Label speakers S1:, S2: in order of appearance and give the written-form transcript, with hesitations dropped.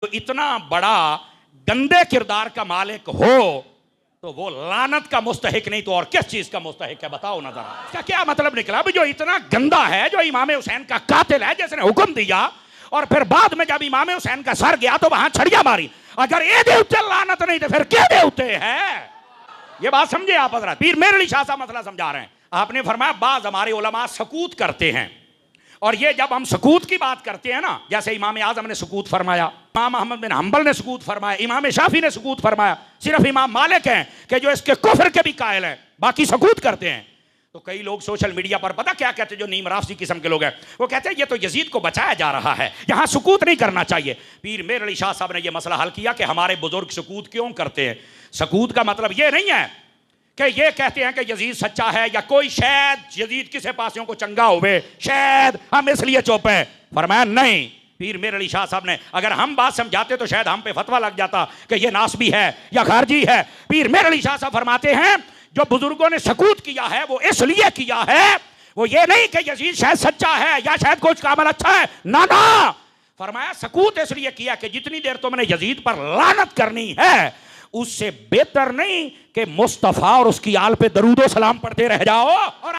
S1: तो इतना बड़ा गंदे किरदार का मालिक हो तो वो लानत का मुस्तहिक नहीं तो और किस चीज का मुस्तहिक है, बताओ ना जरा। इसका क्या मतलब निकला? जो इतना गंदा है, जो इमाम हुसैन का कातिल है, जिसने हुक्म दिया और फिर बाद में जब इमाम हुसैन का सर गया तो वहां छड़ियां मारी। अगर ये देवते लानत नहीं तो फिर क्या देवते हैं? ये बात समझे आप हजरत। पीर मेरे लिए शाह साहब मसला समझा रहे हैं। आपने फरमाया बाज हमारे उलमा सकूत करते हैं, और ये जब हम सकूत की बात करते हैं ना, जैसे इमाम आजम ने सकूत फरमाया, इमाम अहमद बिन हंबल ने सकूत फरमाया, इमाम शाफी ने सकूत फरमाया, सिर्फ इमाम मालिक हैं कि जो इसके कुफ्र के भी कायल हैं, बाकी सकूत करते हैं। तो कई लोग सोशल मीडिया पर पता क्या कहते हैं, जो नीम राफसी किस्म के लोग हैं, वो कहते हैं ये तो यजीद को बचाया जा रहा है, यहां सकूत नहीं करना चाहिए। पीर मेर अली शाह साहब ने यह मसला हल किया कि हमारे बुजुर्ग सकूत क्यों करते हैं। सकूत का मतलब यह नहीं है कि ये कहते हैं कि यजीद सच्चा है या कोई शायद यजीद किसे पासियों को चंगा होवे, शायद हम इसलिए चुप हैं। फरमाया नहीं, पीर मेर अली शाह साहब ने अगर हम बात समझाते तो शायद हम पे फतवा लग जाता कि ये नासबी है या खारजी है। पीर मेर अली शाह साहब फरमाते हैं जो बुजुर्गों ने सकूत किया है वो इसलिए किया है, वो ये नहीं कि यजीद शायद सच्चा है या शायद कुछ कामल अच्छा है, ना ना। फरमाया सकूत इसलिए किया कि जितनी देर तुमने यजीद पर लानत करनी है उससे बेहतर नहीं कि मुस्तफा और उसकी आल पे दरूदो सलाम पढ़ते रह जाओ। और